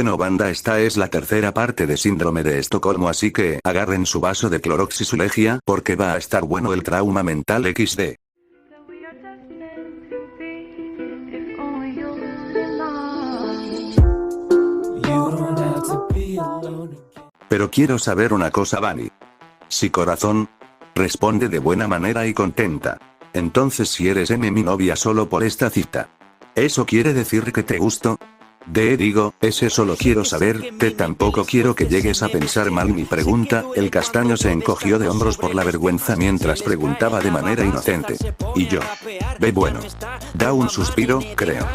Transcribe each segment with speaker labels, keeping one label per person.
Speaker 1: Bueno banda, esta es la tercera parte de Síndrome de Estocolmo, así que agarren su vaso de Clorox y su lejía, porque va a estar bueno el trauma mental XD. Pero quiero saber una cosa, Bunny. Sí, corazón. Responde de buena manera y contenta. Entonces, si eres mi novia solo por esta cita, ¿eso quiere decir que te gusto? Digo, ese solo quiero saber, tampoco quiero que llegues a pensar mal mi pregunta. El castaño se encogió de hombros por la vergüenza mientras preguntaba de manera inocente. Y yo. Bueno. Da un suspiro, creo.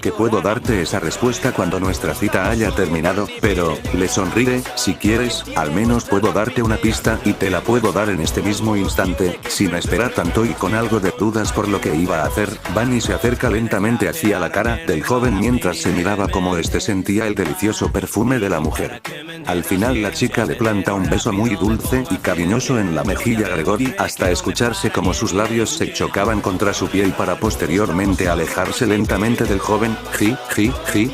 Speaker 1: Que puedo darte esa respuesta cuando nuestra cita haya terminado, pero, le sonríe, si quieres, al menos puedo darte una pista y te la puedo dar en este mismo instante, sin esperar tanto y con algo de dudas por lo que iba a hacer. Bunny se acerca lentamente hacia la cara del joven mientras se miraba como este sentía el delicioso perfume de la mujer. Al final la chica le planta un beso muy dulce y cariñoso en la mejilla a Gregory hasta escucharse como sus labios se chocaban contra su piel para posteriormente alejarse lentamente del joven.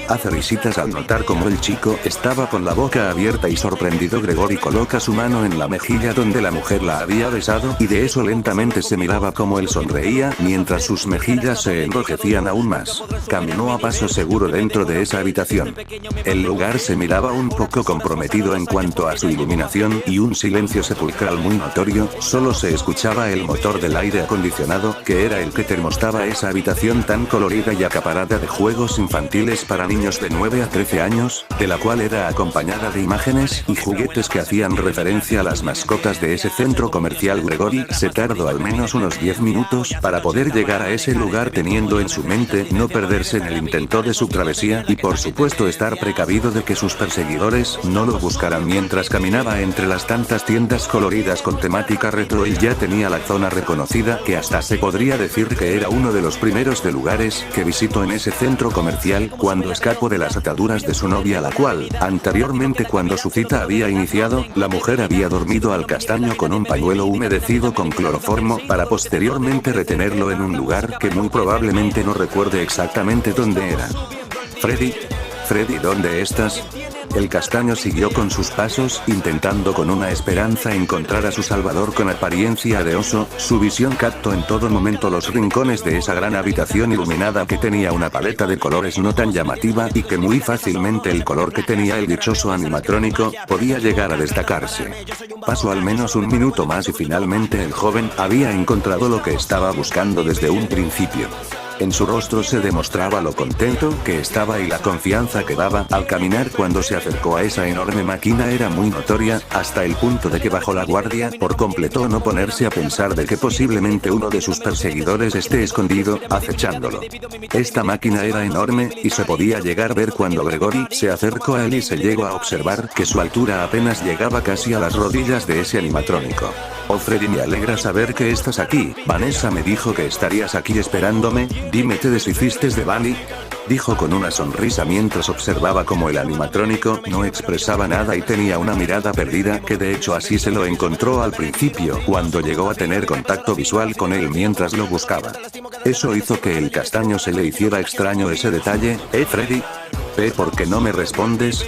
Speaker 1: Hace risitas al notar como el chico estaba con la boca abierta y sorprendido. Gregory coloca su mano en la mejilla donde la mujer la había besado y de eso lentamente se miraba como él sonreía mientras sus mejillas se enrojecían aún más. Caminó a paso seguro dentro de esa habitación. El lugar se miraba un poco comprometido en cuanto a su iluminación y un silencio sepulcral muy notorio, solo se escuchaba el motor del aire acondicionado, que era el que termostaba esa habitación tan colorida y acaparada de juegos infantiles para niños de 9 a 13 años, de la cual era acompañada de imágenes y juguetes que hacían referencia a las mascotas de ese centro comercial. Gregory se tardó al menos unos 10 minutos para poder llegar a ese lugar, teniendo en su mente no perderse en el intento de su travesía y por supuesto estar precavido de que sus perseguidores no lo buscaran. Mientras caminaba entre las tantas tiendas coloridas con temática retro, él ya tenía la zona reconocida, que hasta se podría decir que era uno de los primeros de lugares que visitó en ese centro comercial cuando escapó de las ataduras de su novia, la cual, anteriormente cuando su cita había iniciado, la mujer había dormido al castaño con un pañuelo humedecido con cloroformo para posteriormente retenerlo en un lugar que muy probablemente no recuerde exactamente dónde era. Freddy, ¿dónde estás? El castaño siguió con sus pasos, intentando con una esperanza encontrar a su salvador con apariencia de oso. Su visión captó en todo momento los rincones de esa gran habitación iluminada que tenía una paleta de colores no tan llamativa y que muy fácilmente el color que tenía el dichoso animatrónico podía llegar a destacarse. Pasó al menos un minuto más y finalmente el joven había encontrado lo que estaba buscando desde un principio. En su rostro se demostraba lo contento que estaba y la confianza que daba al caminar. Cuando se acercó a esa enorme máquina era muy notoria, hasta el punto de que bajó la guardia por completo, no ponerse a pensar de que posiblemente uno de sus perseguidores esté escondido, acechándolo. Esta máquina era enorme, y se podía llegar a ver cuando Gregory se acercó a él y se llegó a observar que su altura apenas llegaba casi a las rodillas de ese animatrónico. Oh Freddy, me alegra saber que estás aquí. Vanessa me dijo que estarías aquí esperándome. Dime, ¿te deshiciste de Bunny? Dijo con una sonrisa mientras observaba cómo el animatrónico no expresaba nada y tenía una mirada perdida, que de hecho así se lo encontró al principio cuando llegó a tener contacto visual con él mientras lo buscaba. Eso hizo que el castaño se le hiciera extraño ese detalle. Freddy? ¿Por qué no me respondes?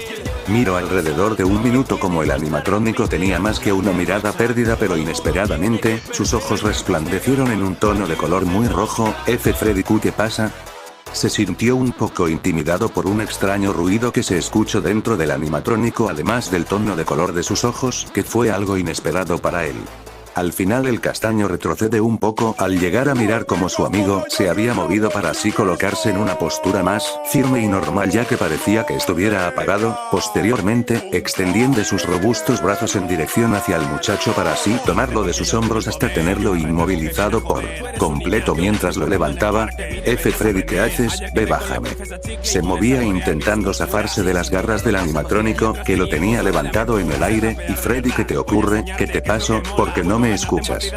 Speaker 1: Miró alrededor de un minuto como el animatrónico tenía más que una mirada perdida, pero inesperadamente, sus ojos resplandecieron en un tono de color muy rojo. Freddy, ¿qué pasa? Se sintió un poco intimidado por un extraño ruido que se escuchó dentro del animatrónico, además del tono de color de sus ojos, que fue algo inesperado para él. Al final el castaño retrocede un poco al llegar a mirar cómo su amigo se había movido para así colocarse en una postura más firme y normal, ya que parecía que estuviera apagado. Posteriormente, extendiendo sus robustos brazos en dirección hacia el muchacho para así tomarlo de sus hombros hasta tenerlo inmovilizado por completo mientras lo levantaba. Freddy, ¿qué haces? Bájame. Se movía intentando zafarse de las garras del animatrónico, que lo tenía levantado en el aire. Y Freddy, ¿qué te ocurre? ¿Qué te pasó? ¿Por qué no me escuchas?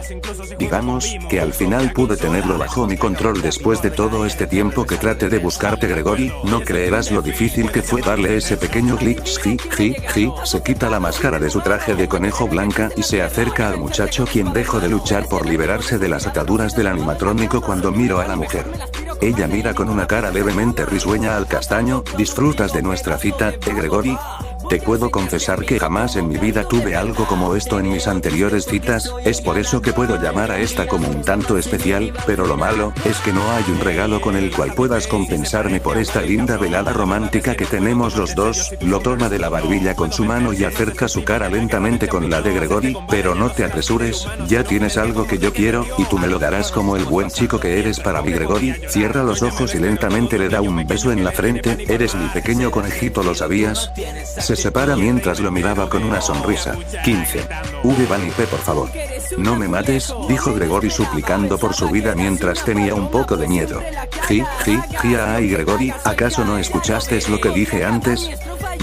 Speaker 1: Digamos que al final pude tenerlo bajo mi control después de todo este tiempo que traté de buscarte, Gregory. No creerás lo difícil que fue darle ese pequeño clic. Se quita la máscara de su traje de conejo blanca y se acerca al muchacho, quien dejó de luchar por liberarse de las ataduras del animatrónico cuando miró a la mujer. Ella mira con una cara levemente risueña al castaño. ¿Disfrutas de nuestra cita, Gregory? Te puedo confesar que jamás en mi vida tuve algo como esto en mis anteriores citas, es por eso que puedo llamar a esta como un tanto especial, pero lo malo, es que no hay un regalo con el cual puedas compensarme por esta linda velada romántica que tenemos los dos. Lo toma de la barbilla con su mano y acerca su cara lentamente con la de Gregory, pero no te apresures, ya tienes algo que yo quiero, y tú me lo darás como el buen chico que eres para mí, Gregory. Cierra los ojos y lentamente le da un beso en la frente. Eres mi pequeño conejito, ¿lo sabías? Se separa mientras lo miraba con una sonrisa. 15. Bunny P, por favor. No me mates, dijo Gregory suplicando por su vida mientras tenía un poco de miedo. Ay Gregory, ¿acaso no escuchaste lo que dije antes?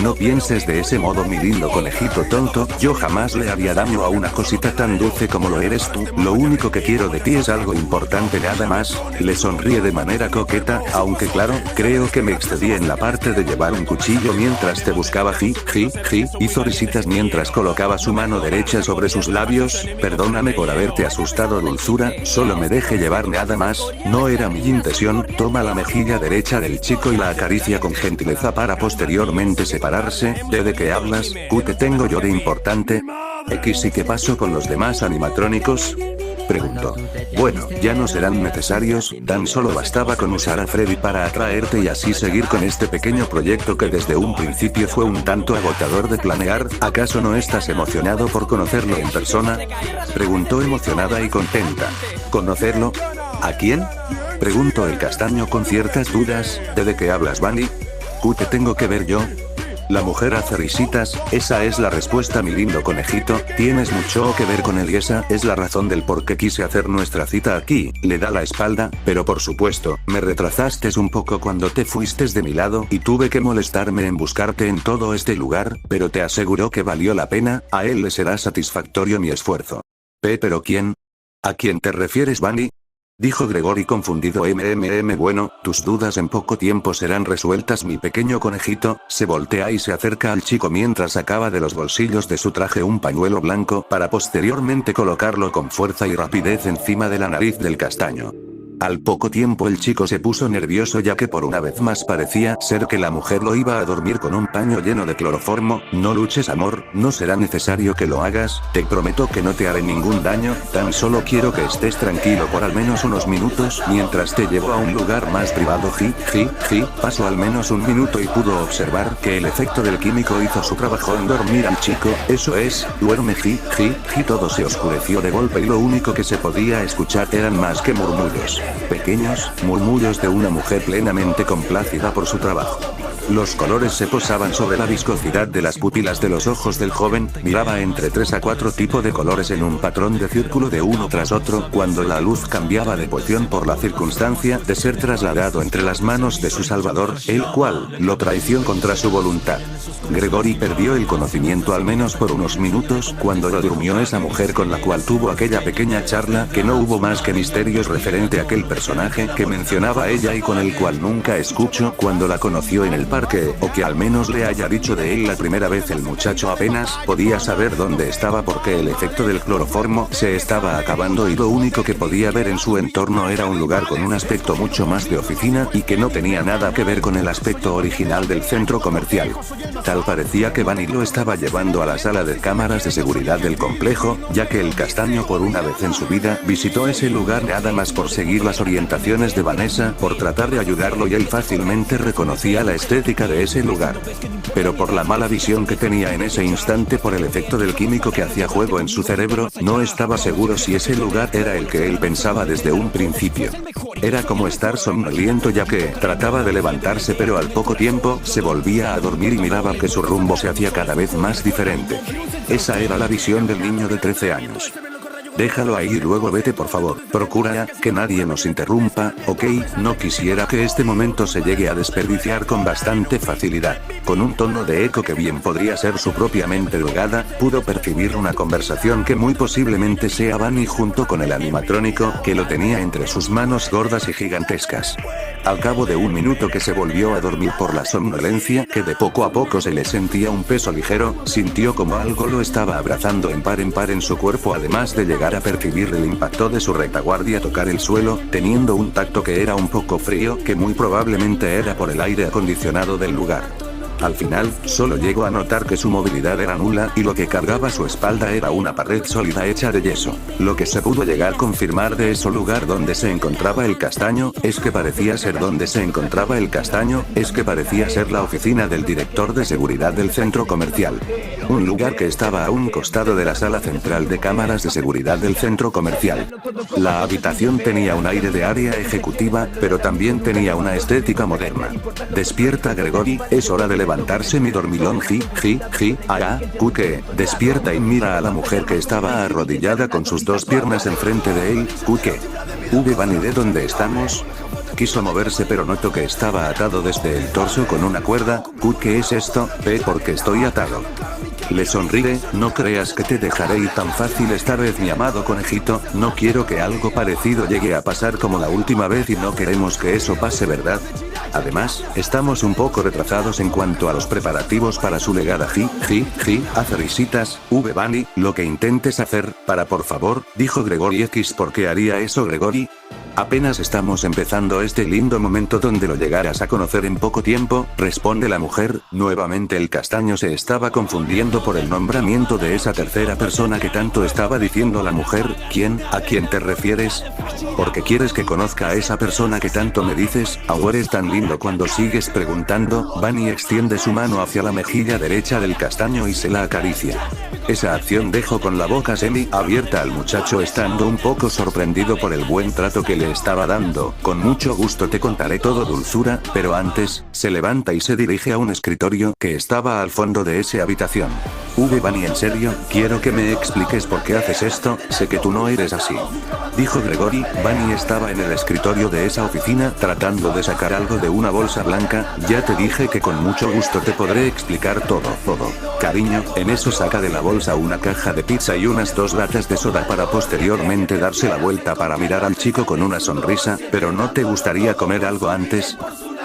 Speaker 1: No pienses de ese modo, mi lindo conejito tonto, yo jamás le haría daño a una cosita tan dulce como lo eres tú. Lo único que quiero de ti es algo importante, nada más. Le sonríe de manera coqueta, aunque claro, creo que me excedí en la parte de llevar un cuchillo mientras te buscaba. Hizo risitas mientras colocaba su mano derecha sobre sus labios. Perdóname por haberte asustado, dulzura, solo me dejé llevar nada más, no era mi intención. Toma la mejilla derecha del chico y la acaricia con gentileza para posteriormente separarse. ¿De qué hablas? ¿Qué tengo yo de importante? ¿Y qué pasó con los demás animatrónicos? Preguntó. Bueno, ya no serán necesarios, tan solo bastaba con usar a Freddy para atraerte y así seguir con este pequeño proyecto que desde un principio fue un tanto agotador de planear. ¿Acaso no estás emocionado por conocerlo en persona? Preguntó emocionada y contenta. ¿Conocerlo? ¿A quién? Preguntó el castaño con ciertas dudas. ¿De qué hablas, Bunny? ¿Qué tengo que ver yo? La mujer hace risitas. Esa es la respuesta, mi lindo conejito, tienes mucho que ver con él y esa es la razón del por qué quise hacer nuestra cita aquí. Le da la espalda, pero por supuesto, me retrasaste un poco cuando te fuiste de mi lado y tuve que molestarme en buscarte en todo este lugar, pero te aseguro que valió la pena, a él le será satisfactorio mi esfuerzo. ¿Pero quién? ¿A quién te refieres, Bunny? Dijo Gregory confundido. Bueno, tus dudas en poco tiempo serán resueltas, mi pequeño conejito. Se voltea y se acerca al chico mientras sacaba de los bolsillos de su traje un pañuelo blanco para posteriormente colocarlo con fuerza y rapidez encima de la nariz del castaño. Al poco tiempo el chico se puso nervioso ya que por una vez más parecía ser que la mujer lo iba a dormir con un paño lleno de cloroformo. No luches, amor, no será necesario que lo hagas, te prometo que no te haré ningún daño, tan solo quiero que estés tranquilo por al menos unos minutos mientras te llevo a un lugar más privado. Pasó al menos un minuto y pudo observar que el efecto del químico hizo su trabajo en dormir al chico. Eso es, duerme. Todo se oscureció de golpe y lo único que se podía escuchar eran más que murmullos. Pequeños murmullos de una mujer plenamente complacida por su trabajo. Los colores se posaban sobre la viscosidad de las pupilas de los ojos del joven, miraba entre 3 a 4 tipos de colores en un patrón de círculo de uno tras otro, cuando la luz cambiaba de posición por la circunstancia de ser trasladado entre las manos de su salvador, el cual lo traicionó contra su voluntad. Gregory perdió el conocimiento al menos por unos minutos cuando lo durmió esa mujer con la cual tuvo aquella pequeña charla, que no hubo más que misterios referente a aquel personaje que mencionaba ella y con el cual nunca escuchó cuando la conoció en el parque, o que al menos le haya dicho de él la primera vez. El muchacho apenas podía saber dónde estaba porque el efecto del cloroformo se estaba acabando y lo único que podía ver en su entorno era un lugar con un aspecto mucho más de oficina y que no tenía nada que ver con el aspecto original del centro comercial. Tal parecía que Bunny lo estaba llevando a la sala de cámaras de seguridad del complejo, ya que el castaño por una vez en su vida visitó ese lugar nada más por seguir las orientaciones de Vanessa, por tratar de ayudarlo, y él fácilmente reconocía la estética de ese lugar. Pero por la mala visión que tenía en ese instante por el efecto del químico que hacía juego en su cerebro, no estaba seguro si ese lugar era el que él pensaba desde un principio. Era como estar somnoliento ya que trataba de levantarse pero al poco tiempo se volvía a dormir y miraba que su rumbo se hacía cada vez más diferente. Esa era la visión del niño de 13 años. Déjalo ahí y luego vete, por favor. Procura que nadie nos interrumpa, ¿ok? No quisiera que este momento se llegue a desperdiciar con bastante facilidad. Con un tono de eco que bien podría ser su propia mente drogada, pudo percibir una conversación que muy posiblemente sea Bunny junto con el animatrónico, que lo tenía entre sus manos gordas y gigantescas. Al cabo de un minuto que se volvió a dormir por la somnolencia, que de poco a poco se le sentía un peso ligero, sintió como algo lo estaba abrazando en par en su cuerpo, además de llegar llegar a percibir el impacto de su retaguardia tocar el suelo, teniendo un tacto que era un poco frío, que muy probablemente era por el aire acondicionado del lugar. Al final, solo llegó a notar que su movilidad era nula y lo que cargaba su espalda era una pared sólida hecha de yeso. Lo que se pudo llegar a confirmar de ese lugar donde se encontraba el castaño, es que parecía ser la oficina del director de seguridad del centro comercial. Un lugar que estaba a un costado de la sala central de cámaras de seguridad del centro comercial. La habitación tenía un aire de área ejecutiva, pero también tenía una estética moderna. Despierta Gregory, es hora de levantarse mi dormilón Kuke, despierta y mira a la mujer que estaba arrodillada con sus dos piernas enfrente de él, Kuke. Bunny, ¿de dónde estamos? Quiso moverse pero notó que estaba atado desde el torso con una cuerda. ¿Qué es esto? Porque estoy atado. Le sonríe, no creas que te dejaré ir tan fácil esta vez mi amado conejito, no quiero que algo parecido llegue a pasar como la última vez y no queremos que eso pase, ¿verdad? Además, estamos un poco retrasados en cuanto a los preparativos para su legada. Hace risitas, Bunny, lo que intentes hacer, por favor, dijo Gregory. ¿Por qué haría eso, Gregory? Apenas estamos empezando este lindo momento donde lo llegarás a conocer en poco tiempo, responde la mujer. Nuevamente el castaño se estaba confundiendo por el nombramiento de esa tercera persona que tanto estaba diciendo la mujer. ¿Quién? ¿A quién te refieres? ¿Por qué quieres que conozca a esa persona que tanto me dices? Ahora es tan lindo cuando sigues preguntando. Bunny extiende su mano hacia la mejilla derecha del castaño y se la acaricia. Esa acción dejó con la boca semi-abierta al muchacho, estando un poco sorprendido por el buen trato que le estaba dando. Con mucho gusto te contaré todo, dulzura, pero antes, se levanta y se dirige a un escritorio que estaba al fondo de esa habitación. Bunny, en serio, quiero que me expliques por qué haces esto, sé que tú no eres así. Dijo Gregory. Bunny estaba en el escritorio de esa oficina tratando de sacar algo de una bolsa blanca. Ya te dije que con mucho gusto te podré explicar todo. Cariño, en eso saca de la bolsa una caja de pizza y unas 2 latas de soda para posteriormente darse la vuelta para mirar al chico con una sonrisa. ¿Pero no te gustaría comer algo antes?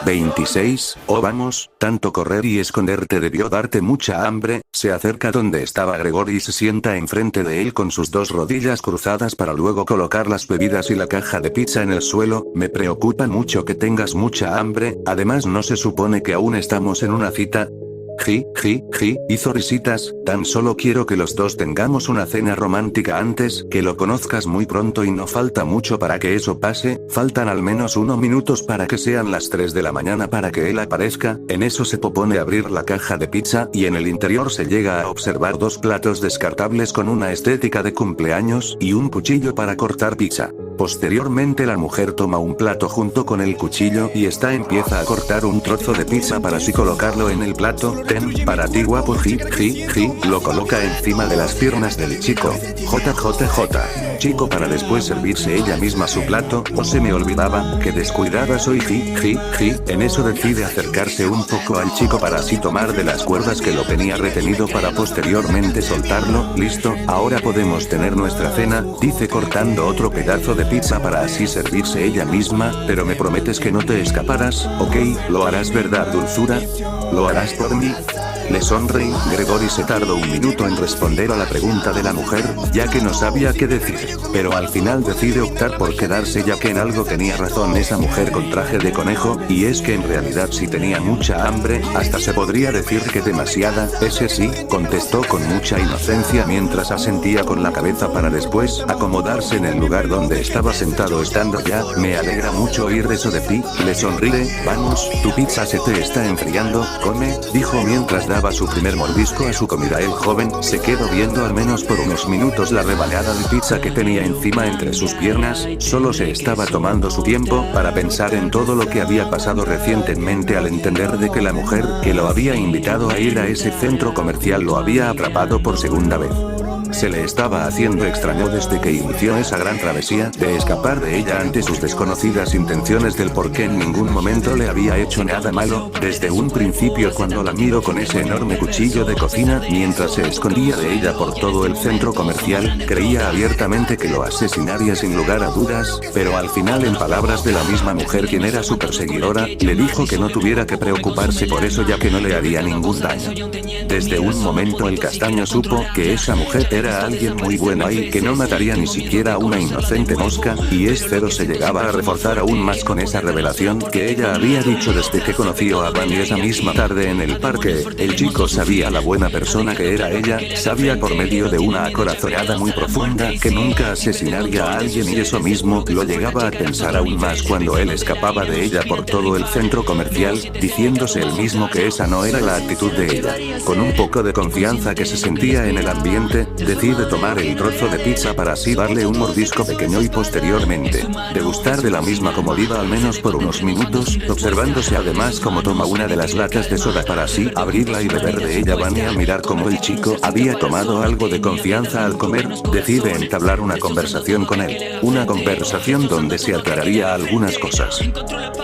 Speaker 1: 26, vamos, tanto correr y esconderte debió darte mucha hambre. Se acerca donde estaba Gregory y se sienta enfrente de él con sus 2 rodillas cruzadas para luego colocar las bebidas y la caja de pizza en el suelo. Me preocupa mucho que tengas mucha hambre, además no se supone que aún estamos en una cita. Hizo risitas, tan solo quiero que los dos tengamos una cena romántica antes, que lo conozcas muy pronto y no falta mucho para que eso pase, faltan al menos 1 minutos para que sean las 3 de la mañana para que él aparezca. En eso se propone abrir la caja de pizza y en el interior se llega a observar 2 platos descartables con una estética de cumpleaños y un cuchillo para cortar pizza. Posteriormente la mujer toma un plato junto con el cuchillo y empieza a cortar un trozo de pizza para así colocarlo en el plato. Ten, para ti guapo, lo coloca encima de las piernas del chico. Chico, para después servirse ella misma su plato. Se me olvidaba, que descuidada soy. En eso decide acercarse un poco al chico para así tomar de las cuerdas que lo tenía retenido para posteriormente soltarlo. Listo, ahora podemos tener nuestra cena, dice cortando otro pedazo de pizza para así servirse ella misma. Pero me prometes que no te escaparás, ¿ok? Lo harás, ¿verdad, dulzura? ¿Lo harás por mí? Le sonreí. Gregory se tardó un minuto en responder a la pregunta de la mujer, ya que no sabía qué decir. Pero al final decide optar por quedarse, ya que en algo tenía razón esa mujer con traje de conejo, y es que en realidad sí tenía mucha hambre, hasta se podría decir que demasiada. Ese sí, contestó con mucha inocencia mientras asentía con la cabeza para después acomodarse en el lugar donde estaba sentado estando ya. Me alegra mucho oír eso de ti, le sonríe. Vamos, tu pizza se te está enfriando, come, dijo mientras daba su primer mordisco a su comida. El joven se quedó viendo al menos por unos minutos la rebanada de pizza que tenía encima entre sus piernas, solo se estaba tomando su tiempo para pensar en todo lo que había pasado recientemente al entender de que la mujer que lo había invitado a ir a ese centro comercial lo había atrapado por segunda vez. Se le estaba haciendo extraño desde que inició esa gran travesía de escapar de ella ante sus desconocidas intenciones del por qué en ningún momento le había hecho nada malo. Desde un principio cuando la miró con ese enorme cuchillo de cocina mientras se escondía de ella por todo el centro comercial, creía abiertamente que lo asesinaría sin lugar a dudas, pero al final, en palabras de la misma mujer quien era su perseguidora, le dijo que no tuviera que preocuparse por eso ya que no le haría ningún daño. Desde un momento el castaño supo que esa mujer era alguien muy bueno ahí que no mataría ni siquiera a una inocente mosca, y Zero se llegaba a reforzar aún más con esa revelación que ella había dicho desde que conoció a Bunny esa misma tarde en el parque. El chico sabía la buena persona que era ella, sabía por medio de una acorazonada muy profunda que nunca asesinaría a alguien, y eso mismo lo llegaba a pensar aún más cuando él escapaba de ella por todo el centro comercial, diciéndose él mismo que esa no era la actitud de ella. Con un poco de confianza que se sentía en el ambiente, decide tomar el trozo de pizza para así darle un mordisco pequeño y posteriormente degustar de la misma comodidad al menos por unos minutos, observándose además cómo toma una de las latas de soda para así abrirla y beber de ella. Bunny, al mirar cómo el chico había tomado algo de confianza al comer, decide entablar una conversación con él. Una conversación donde se aclararía algunas cosas.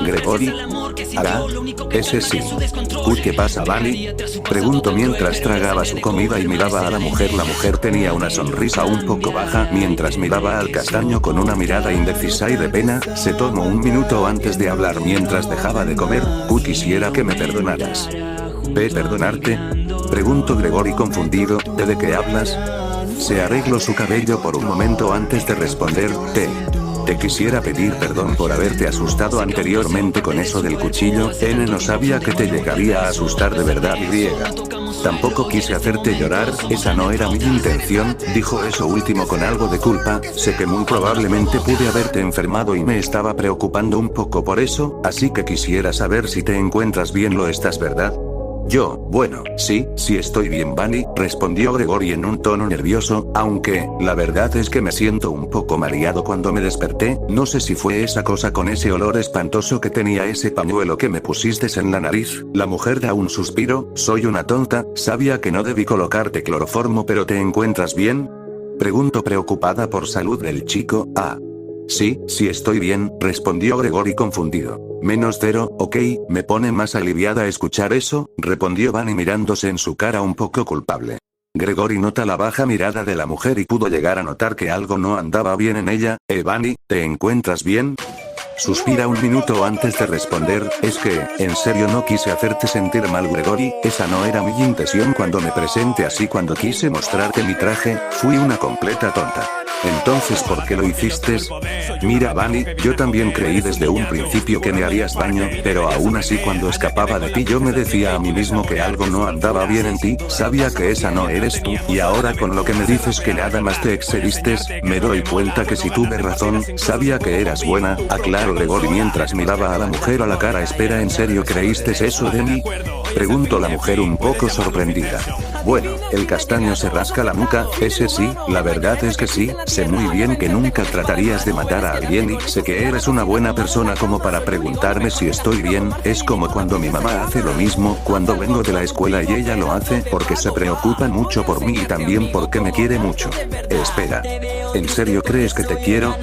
Speaker 1: Gregory. ¿Hará? Ese sí. Uy, ¿qué pasa, Bunny? Preguntó mientras tragaba su comida y miraba a la mujer. La mujer tenía una sonrisa un poco baja mientras miraba al castaño con una mirada indecisa y de pena. Se tomó un minuto antes de hablar mientras dejaba de comer. Quisiera que me perdonaras. ¿Perdonarte? Preguntó Gregory confundido. ¿De qué hablas? Se arregló su cabello por un momento antes de responder. Te quisiera pedir perdón por haberte asustado anteriormente con eso del cuchillo. No sabía que te llegaría a asustar de verdad. Tampoco quise hacerte llorar, esa no era mi intención. Dijo eso último con algo de culpa. Sé que muy probablemente pude haberte enfermado y me estaba preocupando un poco por eso, así que quisiera saber si te encuentras bien. ¿Lo estás, verdad? Bueno, sí estoy bien, Bunny, respondió Gregory en un tono nervioso, aunque, la verdad es que me siento un poco mareado cuando me desperté. No sé si fue esa cosa con ese olor espantoso que tenía ese pañuelo que me pusiste en la nariz. La mujer da un suspiro. Soy una tonta, sabía que no debí colocarte cloroformo, pero ¿te encuentras bien? Preguntó preocupada por salud del chico. Sí estoy bien, respondió Gregory confundido. -0, ok, me pone más aliviada escuchar eso, respondió Bunny mirándose en su cara un poco culpable. Gregory nota la baja mirada de la mujer y pudo llegar a notar que algo no andaba bien en ella. Bunny, ¿te encuentras bien? Suspira un minuto antes de responder. Es que, en serio no quise hacerte sentir mal, Gregory, esa no era mi intención cuando me presenté así. Cuando quise mostrarte mi traje, fui una completa tonta. Entonces, ¿por qué lo hiciste? Mira, Bunny, yo también creí desde un principio que me harías daño, pero aún así cuando escapaba de ti yo me decía a mí mismo que algo no andaba bien en ti. Sabía que esa no eres tú, y ahora con lo que me dices que nada más te excediste, me doy cuenta que sí tuve razón. Sabía que eras buena, aclaró Gregory mientras miraba a la mujer a la cara. Espera, ¿en serio creíste eso de mí? Preguntó la mujer un poco sorprendida. Bueno, el castaño se rasca la nuca. Ese sí, la verdad es que sí, sé muy bien que nunca tratarías de matar a alguien y sé que eres una buena persona como para preguntarme si estoy bien. Es como cuando mi mamá hace lo mismo cuando vengo de la escuela y ella lo hace porque se preocupa mucho por mí y también porque me quiere mucho. Espera. ¿En serio crees que te quiero?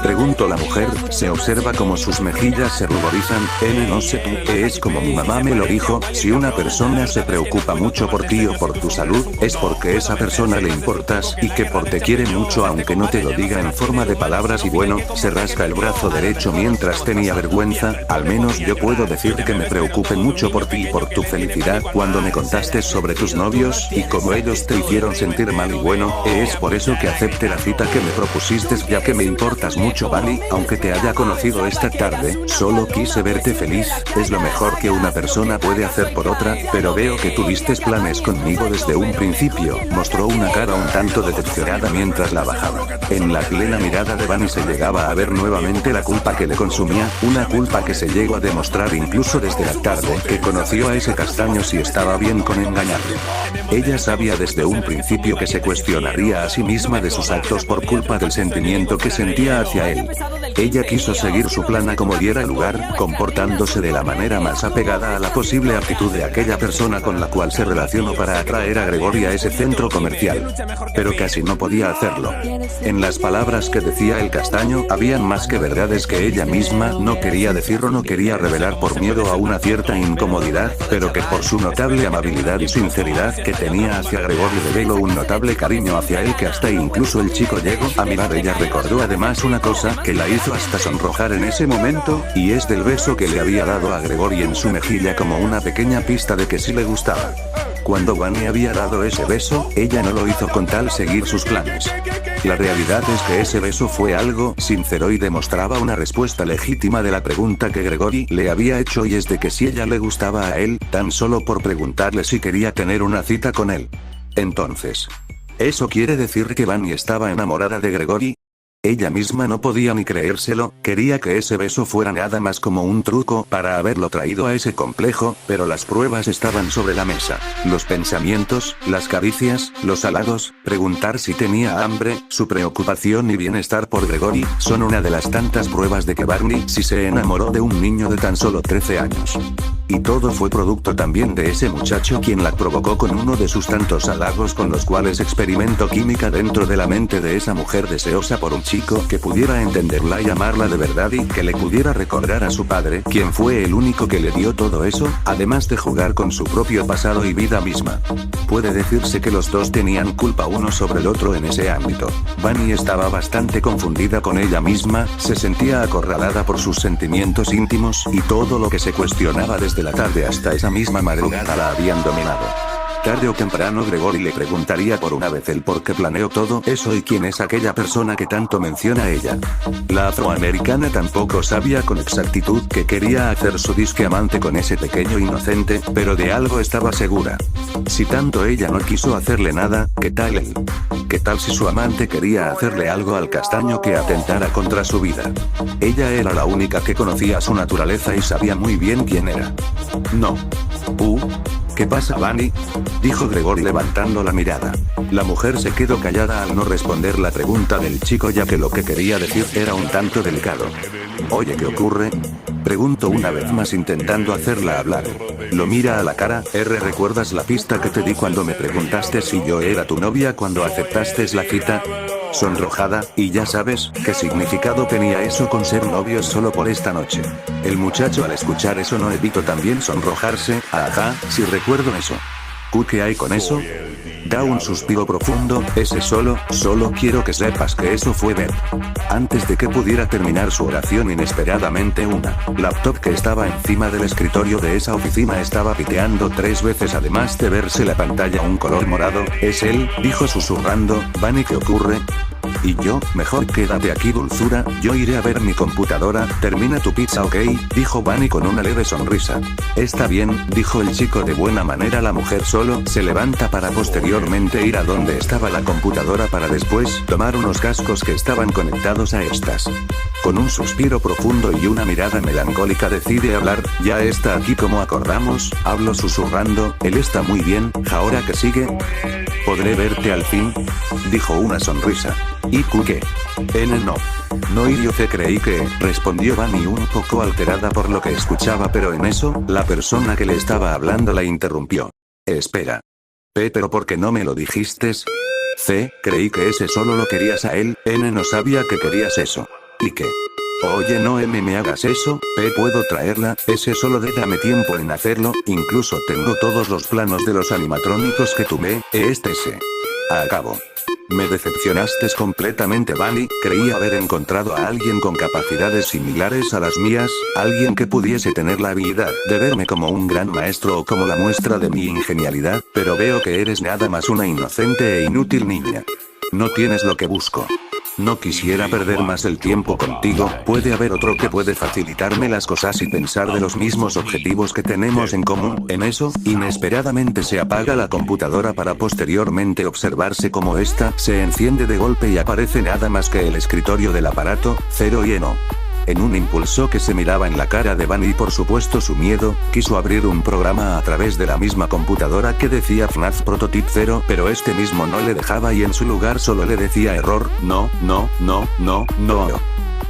Speaker 1: Preguntó la mujer. Se observa como sus mejillas se ruborizan. No sé tú, es como mi mamá me lo dijo, si una persona se preocupa mucho por ti o por tu salud, es porque esa persona le importas y que por te quiere mucho aunque no te lo diga en forma de palabras. Y bueno, se rasca el brazo derecho mientras tenía vergüenza. Al menos yo puedo decir que me preocupé mucho por ti y por tu felicidad cuando me contaste sobre tus novios y cómo ellos te hicieron sentir mal, y bueno, es por eso que acepté la cita que me propusiste, ya que me importas mucho, Bunny, aunque te haya conocido esta tarde, solo quise verte feliz. Es lo mejor que una persona puede hacer por otra, pero veo que tuviste planes conmigo desde un principio. Mostró una cara un tanto decepcionada mientras la bajaba. En la plena mirada de Bunny se llegaba a ver nuevamente la culpa que le consumía, una culpa que se llegó a demostrar incluso desde la tarde que conoció a ese castaño si estaba bien con engañarle. Ella sabía desde un principio que se cuestionaría a sí misma de sus actos por culpa del sentimiento que sentía hacia él. Ella quiso seguir su plan a como diera lugar, comportándose de la manera más apegada a la posible actitud de aquella persona con la cual se relacionó para atraer a Gregory a ese centro comercial. Pero casi no podía hacerlo. En las palabras que decía el castaño habían más que verdades que ella misma no quería decir o no quería revelar por miedo a una cierta incomodidad, pero que por su notable amabilidad y sinceridad que tenía hacia Gregory reveló un notable cariño hacia él que hasta incluso el chico llegó a mirar. Ella recordó además una cosa que la hizo hasta sonrojar en ese momento, y es del beso que le había dado a Gregory en su mejilla como una pequeña pista de que sí le gustaba. Cuando Bunny había dado ese beso, ella no lo hizo con tal seguir sus planes. La realidad es que ese beso fue algo sincero y demostraba una respuesta legítima de la pregunta que Gregory le había hecho, y es de que si ella le gustaba a él, tan solo por preguntarle si quería tener una cita con él. Entonces, ¿eso quiere decir que Bunny estaba enamorada de Gregory? Ella misma no podía ni creérselo, quería que ese beso fuera nada más como un truco para haberlo traído a ese complejo, pero las pruebas estaban sobre la mesa. Los pensamientos, las caricias, los halagos, preguntar si tenía hambre, su preocupación y bienestar por Gregory, son una de las tantas pruebas de que Barney sí se enamoró de un niño de tan solo 13 años. Y todo fue producto también de ese muchacho quien la provocó con uno de sus tantos halagos con los cuales experimentó química dentro de la mente de esa mujer deseosa por un chico que pudiera entenderla y amarla de verdad y que le pudiera recordar a su padre, quien fue el único que le dio todo eso, además de jugar con su propio pasado y vida misma. Puede decirse que los dos tenían culpa uno sobre el otro en ese ámbito. Bunny estaba bastante confundida con ella misma, se sentía acorralada por sus sentimientos íntimos y todo lo que se cuestionaba desde la tarde hasta esa misma madrugada la habían dominado. Tarde o temprano Gregory le preguntaría por una vez el por qué planeó todo eso y quién es aquella persona que tanto menciona ella. La afroamericana tampoco sabía con exactitud que quería hacer su disque amante con ese pequeño inocente, pero de algo estaba segura. Si tanto ella no quiso hacerle nada, ¿qué tal él? ¿Qué tal si su amante quería hacerle algo al castaño que atentara contra su vida? Ella era la única que conocía su naturaleza y sabía muy bien quién era. No. ¿Qué pasa, Bunny? Dijo Gregory levantando la mirada. La mujer se quedó callada al no responder la pregunta del chico, ya que lo que quería decir era un tanto delicado. Oye, ¿qué ocurre? Preguntó una vez más intentando hacerla hablar. Lo mira a la cara. ¿Recuerdas la pista que te di cuando me preguntaste si yo era tu novia cuando aceptaste la cita? Sonrojada, ¿y ya sabes qué significado tenía eso con ser novios solo por esta noche? El muchacho al escuchar eso no evitó también sonrojarse. Ajá, sí recuerdo eso. ¿Qué hay con eso? Da un suspiro profundo. Ese solo quiero que sepas que eso fue Beth. Antes de que pudiera terminar su oración, inesperadamente una laptop que estaba encima del escritorio de esa oficina estaba piteando 3 veces, además de verse la pantalla un color morado. Es él, dijo susurrando. Bunny, ¿qué ocurre? Y yo, mejor quédate aquí, dulzura, yo iré a ver mi computadora. Termina tu pizza, ¿ok? Dijo Bunny con una leve sonrisa. Está bien, dijo el chico de buena manera. La mujer solo se levanta para posteriormente ir a donde estaba la computadora para después tomar unos cascos que estaban conectados a estas. Con un suspiro profundo y una mirada melancólica decide hablar. Ya está aquí como acordamos, habló susurrando. Él está muy bien, ¿ahora qué sigue? ¿Podré verte al fin? Dijo una sonrisa. ¿Y qué? No. No, y yo creí que, respondió Bunny un poco alterada por lo que escuchaba, pero en eso, la persona que le estaba hablando la interrumpió. Espera. ¿Pero por qué no me lo dijiste? Creí que ese solo lo querías a él. No sabía que querías eso. ¿Y qué? Oye, no me hagas eso, ¿puedo traerla? Ese solo dame tiempo en hacerlo, incluso tengo todos los planos de los animatrónicos que tuve, acabo. Me decepcionaste completamente, Bunny. Creí haber encontrado a alguien con capacidades similares a las mías, alguien que pudiese tener la habilidad de verme como un gran maestro o como la muestra de mi ingenialidad, pero veo que eres nada más una inocente e inútil niña. No tienes lo que busco. No quisiera perder más el tiempo contigo. Puede haber otro que puede facilitarme las cosas y pensar de los mismos objetivos que tenemos en común. En eso, inesperadamente se apaga la computadora para posteriormente observarse como esta se enciende de golpe y aparece nada más que el escritorio del aparato, cero lleno. En un impulso que se miraba en la cara de Bunny y por supuesto su miedo, quiso abrir un programa a través de la misma computadora que decía FNAF Prototype 0, pero este mismo no le dejaba y en su lugar solo le decía error, no.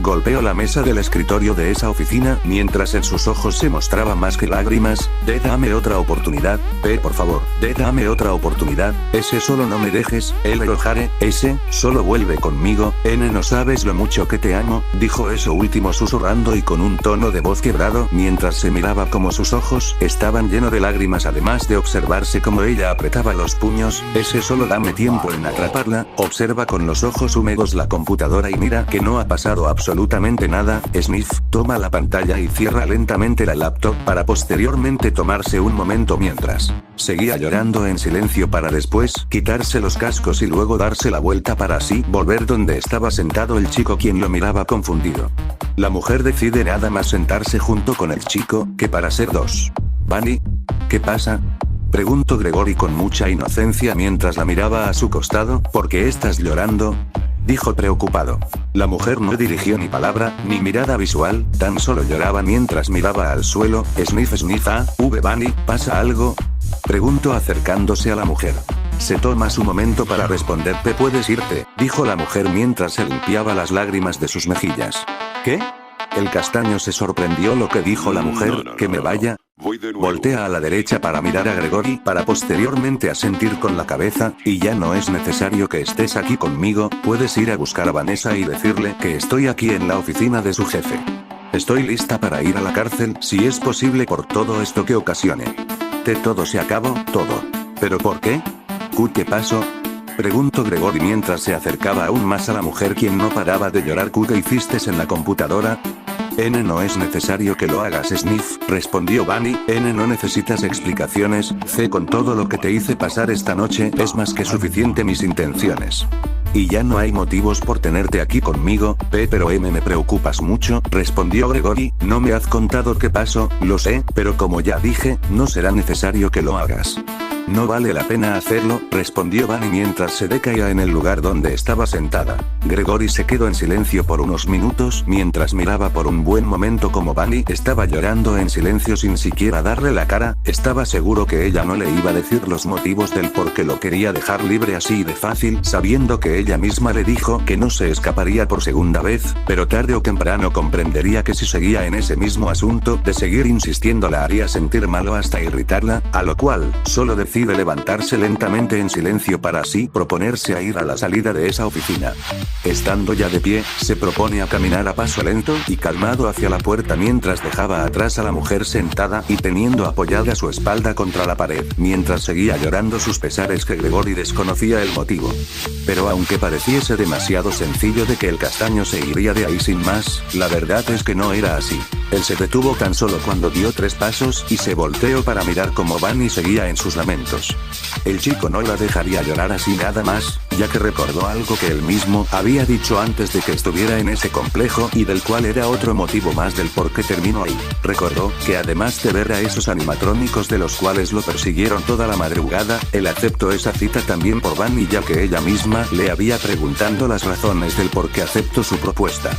Speaker 1: Golpeó la mesa del escritorio de esa oficina, mientras en sus ojos se mostraba más que lágrimas. Dame otra oportunidad, por favor, dame otra oportunidad, ese solo no me dejes, Rojare, ese, solo vuelve conmigo, no sabes lo mucho que te amo, dijo eso último susurrando y con un tono de voz quebrado, mientras se miraba como sus ojos estaban llenos de lágrimas, además de observarse como ella apretaba los puños. Ese solo dame tiempo en atraparla, observa con los ojos húmedos la computadora y mira que no ha pasado absolutamente absolutamente nada. Sniff toma la pantalla y cierra lentamente la laptop para posteriormente tomarse un momento mientras seguía llorando en silencio para después quitarse los cascos y luego darse la vuelta para así volver donde estaba sentado el chico, quien lo miraba confundido. La mujer decide nada más sentarse junto con el chico, que para ser dos. ¿Bunny? ¿Qué pasa? Preguntó Gregory con mucha inocencia mientras la miraba a su costado. ¿Por qué estás llorando?, dijo preocupado. La mujer no dirigió ni palabra, ni mirada visual, tan solo lloraba mientras miraba al suelo. Sniff, Bunny, ¿pasa algo?, preguntó acercándose a la mujer. Se toma su momento para responder. Te puedes irte, dijo la mujer mientras se limpiaba las lágrimas de sus mejillas. ¿Qué? El castaño se sorprendió lo que dijo la mujer. ¿Que me vaya? Voltea a la derecha para mirar a Gregory, para posteriormente asentir con la cabeza. Y ya no es necesario que estés aquí conmigo, puedes ir a buscar a Vanessa y decirle que estoy aquí en la oficina de su jefe. Estoy lista para ir a la cárcel si es posible por todo esto que ocasione. Todo se acabó, todo. ¿Pero por qué? ¿Qué pasó?, preguntó Gregory mientras se acercaba aún más a la mujer, quien no paraba de llorar. ¿Qué hiciste en la computadora? No es necesario que lo hagas, Sniff, respondió Bunny. No necesitas explicaciones, con todo lo que te hice pasar esta noche, es más que suficiente mis intenciones. Y ya no hay motivos por tenerte aquí conmigo, pero me preocupas mucho, respondió Gregory. No me has contado qué pasó. Lo sé, pero como ya dije, no será necesario que lo hagas. No vale la pena hacerlo, respondió Bunny mientras se decaía en el lugar donde estaba sentada. Gregory se quedó en silencio por unos minutos mientras miraba por un buen momento como Bunny estaba llorando en silencio sin siquiera darle la cara. Estaba seguro que ella no le iba a decir los motivos del por qué lo quería dejar libre así de fácil, sabiendo que ella misma le dijo que no se escaparía por segunda vez, pero tarde o temprano comprendería que si seguía en ese mismo asunto, de seguir insistiendo la haría sentir malo hasta irritarla, a lo cual, solo decide levantarse lentamente en silencio para así proponerse a ir a la salida de esa oficina. Estando ya de pie, se propone a caminar a paso lento y calmado hacia la puerta mientras dejaba atrás a la mujer sentada y teniendo apoyada su espalda contra la pared, mientras seguía llorando sus pesares que Gregory desconocía el motivo. Pero aunque pareciese demasiado sencillo de que el castaño se iría de ahí sin más, la verdad es que no era así. Él se detuvo tan solo cuando dio 3 pasos y se volteó para mirar cómo Bunny seguía en sus lamentos. El chico no la dejaría llorar así nada más, ya que recordó algo que él mismo había dicho antes de que estuviera en ese complejo y del cual era otro motivo más del por qué terminó ahí. Recordó que además de ver a esos animatrónicos de los cuales lo persiguieron toda la madrugada, él aceptó esa cita también por Bunny, ya que ella misma le había preguntado las razones del por qué aceptó su propuesta.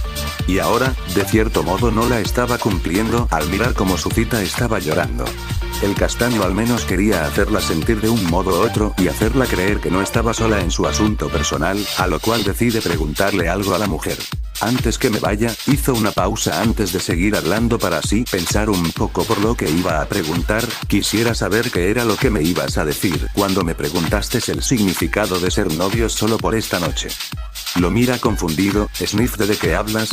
Speaker 1: Y ahora, de cierto modo no la estaba cumpliendo al mirar cómo su cita estaba llorando. El castaño al menos quería hacerla sentir de un modo u otro y hacerla creer que no estaba sola en su asunto personal, a lo cual decide preguntarle algo a la mujer. Antes que me vaya, hizo una pausa antes de seguir hablando para así pensar un poco por lo que iba a preguntar. Quisiera saber qué era lo que me ibas a decir cuando me preguntaste el significado de ser novios solo por esta noche. Lo mira confundido. Sniff, ¿de qué hablas?,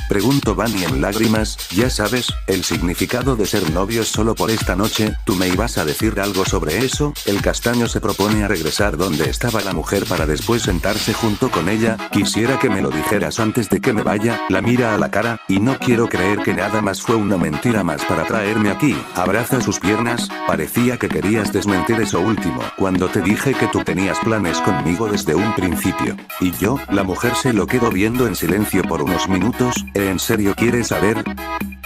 Speaker 1: preguntó Bunny en lágrimas. Ya sabes, el significado de ser novios solo por esta noche. ¿Tú me ibas a decir algo sobre eso? El castaño se propone a regresar donde estaba la mujer para después sentarse junto con ella. Quisiera que me lo dijeras antes de que me vaya. La mira a la cara, y no quiero creer que nada más fue una mentira más para traerme aquí. Abraza sus piernas. Parecía que querías desmentir eso último, cuando te dije que tú tenías planes conmigo desde un principio. Y yo, la mujer se lo quedó viendo en silencio por unos minutos. ¿En serio quieres saber?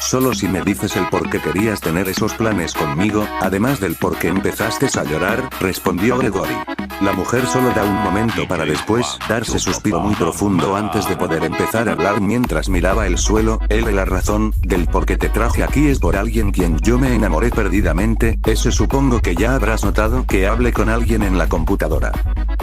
Speaker 1: Solo si me dices el por qué querías tener esos planes conmigo, además del por qué empezaste a llorar, respondió Gregory. La mujer solo da un momento para después darse suspiro muy profundo antes de poder empezar a hablar mientras miraba el suelo. La razón del por qué te traje aquí es por alguien quien yo me enamoré perdidamente. Ese supongo que ya habrás notado que hablé con alguien en la computadora.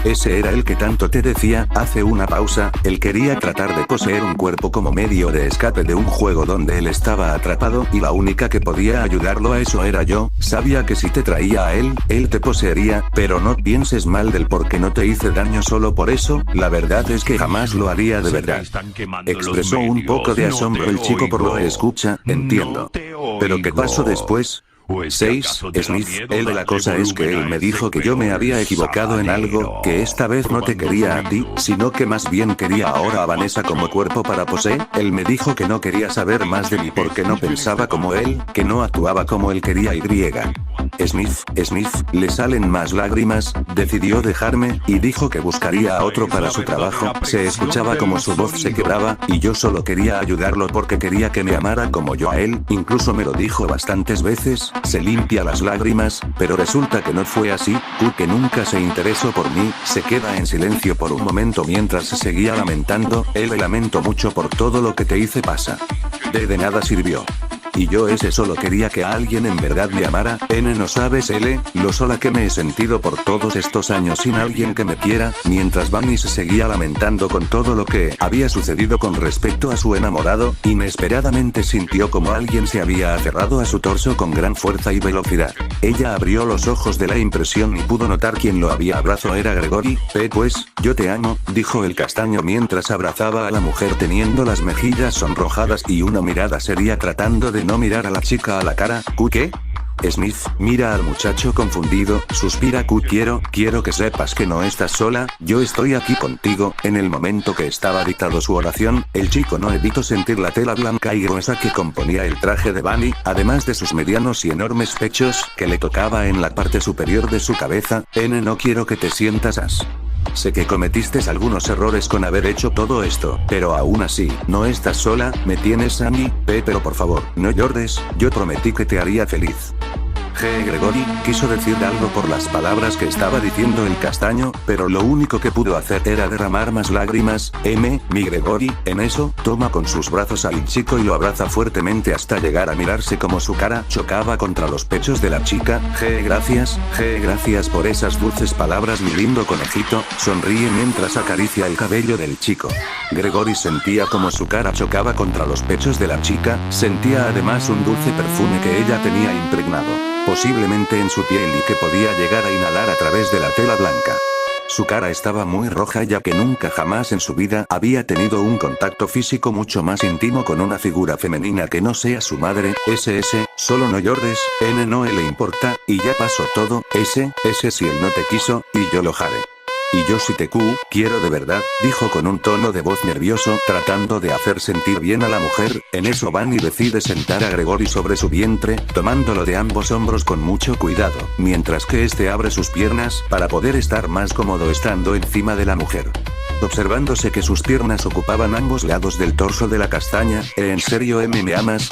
Speaker 1: Ese era el que tanto te decía. Hace una pausa. Él quería tratar de poseer un cuerpo como medio de escape de un juego donde él estaba atrapado y la única que podía ayudarlo a eso era yo. Sabía que si te traía a él te poseería, pero no pienses mal del por qué no te hice daño solo por eso. La verdad es que jamás lo haría de verdad. Expresó un poco de asombro el chico por lo que escucha. Entiendo. ¿Pero qué pasó después?
Speaker 2: ¿O es que
Speaker 1: 6.
Speaker 2: acaso te da
Speaker 1: Smith,
Speaker 2: miedo
Speaker 1: la
Speaker 2: darle
Speaker 1: cosa es que
Speaker 2: volumen
Speaker 1: él
Speaker 2: a
Speaker 1: me
Speaker 2: ese
Speaker 1: dijo que yo me
Speaker 2: peor
Speaker 1: había equivocado en algo,
Speaker 2: sabanero?
Speaker 1: que esta vez no te quería a ti, sino que más bien quería ahora a Vanessa como cuerpo para Pose. Él me dijo que no quería saber más de mí porque no pensaba como él, que no actuaba como él quería y. Smith, le salen más lágrimas, decidió dejarme, y dijo que buscaría a otro para su trabajo. Se escuchaba como su voz se quebraba, y yo solo quería ayudarlo porque quería que me amara como yo a él, incluso me lo dijo bastantes veces. Se limpia las lágrimas, pero resulta que no fue así. Que nunca se interesó por mí, se queda en silencio por un momento mientras se seguía lamentando. Él: lamento mucho por todo lo que te hice, pasa. De nada sirvió. Y yo solo quería que alguien en verdad me amara. No sabes lo sola que me he sentido por todos estos años sin alguien que me quiera. Mientras Bunny se seguía lamentando con todo lo que había sucedido con respecto a su enamorado, inesperadamente sintió como alguien se había aferrado a su torso con gran fuerza y velocidad. Ella abrió los ojos de la impresión y pudo notar quien lo había abrazado era Gregory. Pues, yo te amo, dijo el castaño mientras abrazaba a la mujer teniendo las mejillas sonrojadas y una mirada seria tratando de no mirar a la chica a la cara. ¿Qué? Smith mira al muchacho confundido, suspira. Quiero que sepas que no estás sola, yo estoy aquí contigo. En el momento que estaba dictado su oración, el chico no evitó sentir la tela blanca y gruesa que componía el traje de Bunny, además de sus medianos y enormes pechos, que le tocaba en la parte superior de su cabeza. No quiero que te sientas así. Sé que cometiste algunos errores con haber hecho todo esto, pero aún así, no estás sola, me tienes a mí, pero por favor, no llores, yo prometí que te haría feliz. Gregory quiso decir algo por las palabras que estaba diciendo el castaño, pero lo único que pudo hacer era derramar más lágrimas. Mi Gregory, en eso, toma con sus brazos al chico y lo abraza fuertemente hasta llegar a mirarse como su cara chocaba contra los pechos de la chica. Gracias por esas dulces palabras, mi lindo conejito, sonríe mientras acaricia el cabello del chico. Gregory sentía como su cara chocaba contra los pechos de la chica, sentía además un dulce perfume que ella tenía impregnado, posiblemente en su piel, y que podía llegar a inhalar a través de la tela blanca. Su cara estaba muy roja ya que nunca jamás en su vida había tenido un contacto físico mucho más íntimo con una figura femenina que no sea su madre. Solo no llores, no le importa, y ya pasó todo. Si él no te quiso, y yo lo haré. Y yo sí te quiero de verdad, dijo con un tono de voz nervioso, tratando de hacer sentir bien a la mujer. En eso Bunny decide sentar a Gregory sobre su vientre, tomándolo de ambos hombros con mucho cuidado, mientras que este abre sus piernas, para poder estar más cómodo estando encima de la mujer. Observándose que sus piernas ocupaban ambos lados del torso de la castaña. ¿En serio, me amas?,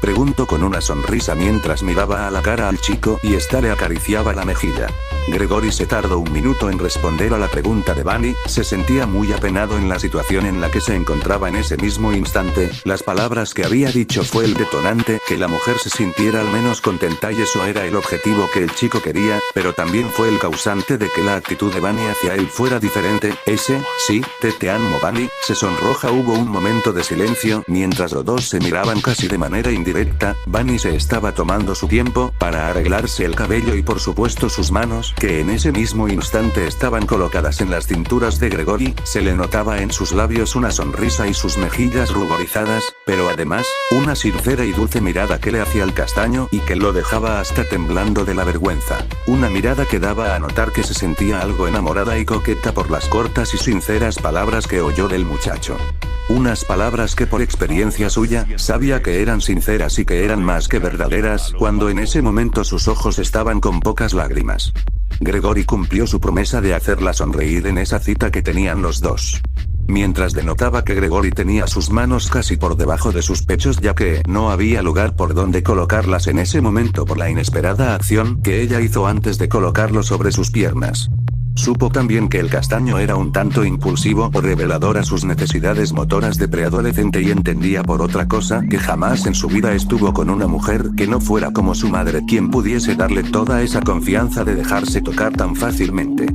Speaker 1: preguntó con una sonrisa mientras miraba a la cara al chico y ésta le acariciaba la mejilla. Gregory se tardó un minuto en responder a la pregunta de Bunny, se sentía muy apenado en la situación en la que se encontraba en ese mismo instante. Las palabras que había dicho fue el detonante, que la mujer se sintiera al menos contenta, y eso era el objetivo que el chico quería, pero también fue el causante de que la actitud de Bunny hacia él fuera diferente. Sí, te amo, Bunny, se sonroja. Hubo un momento de silencio, mientras los dos se miraban casi de manera indirecta. Bunny se estaba tomando su tiempo para arreglarse el cabello y por supuesto sus manos, que en ese mismo instante estaban colocadas en las cinturas de Gregory. Se le notaba en sus labios una sonrisa y sus mejillas ruborizadas, pero además, una sincera y dulce mirada que le hacía al castaño y que lo dejaba hasta temblando de la vergüenza. Una mirada que daba a notar que se sentía algo enamorada y coqueta por las cortas y sinceras palabras que oyó del muchacho. Unas palabras que por experiencia suya, sabía que eran sinceras y que eran más que verdaderas, cuando en ese momento sus ojos estaban con pocas lágrimas. Gregory cumplió su promesa de hacerla sonreír en esa cita que tenían los dos. Mientras denotaba que Gregory tenía sus manos casi por debajo de sus pechos ya que no había lugar por donde colocarlas en ese momento por la inesperada acción que ella hizo antes de colocarlo sobre sus piernas. Supo también que el castaño era un tanto impulsivo o revelador a sus necesidades motoras de preadolescente y entendía por otra cosa que jamás en su vida estuvo con una mujer que no fuera como su madre quien pudiese darle toda esa confianza de dejarse tocar tan fácilmente.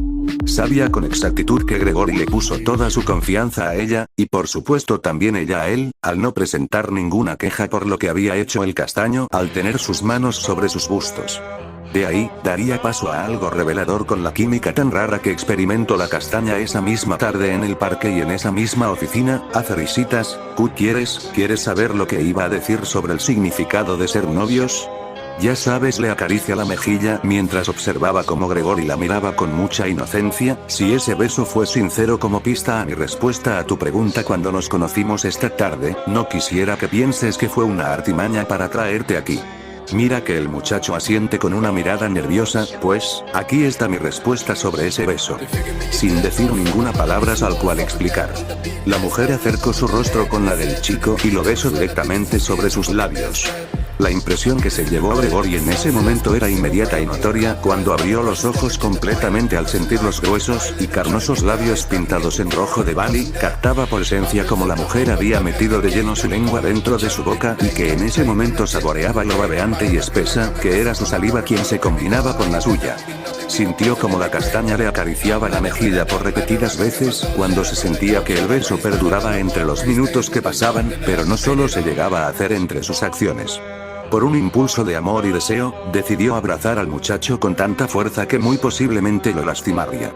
Speaker 1: Sabía con exactitud que Gregory le puso toda su confianza a ella, y por supuesto también ella a él, al no presentar ninguna queja por lo que había hecho el castaño al tener sus manos sobre sus bustos. De ahí, daría paso a algo revelador con la química tan rara que experimentó la castaña esa misma tarde en el parque y en esa misma oficina. Hace risitas. ¿Quieres saber lo que iba a decir sobre el significado de ser novios? Ya sabes, le acaricia la mejilla mientras observaba cómo Gregory la miraba con mucha inocencia. Si ese beso fue sincero como pista a mi respuesta a tu pregunta cuando nos conocimos esta tarde, no quisiera que pienses que fue una artimaña para traerte aquí. Mira que el muchacho asiente con una mirada nerviosa, pues, aquí está mi respuesta sobre ese beso. Sin decir ninguna palabra al cual explicar. La mujer acercó su rostro con la del chico y lo besó directamente sobre sus labios. La impresión que se llevó a Gregory en ese momento era inmediata y notoria cuando abrió los ojos completamente al sentir los gruesos y carnosos labios pintados en rojo de Bunny. Captaba por esencia como la mujer había metido de lleno su lengua dentro de su boca y que en ese momento saboreaba lo babeante y espesa que era su saliva quien se combinaba con la suya. Sintió como la castaña le acariciaba la mejilla por repetidas veces cuando se sentía que el beso perduraba entre los minutos que pasaban, pero no solo se llegaba a hacer entre sus acciones. Por un impulso de amor y deseo, decidió abrazar al muchacho con tanta fuerza que muy posiblemente lo lastimaría.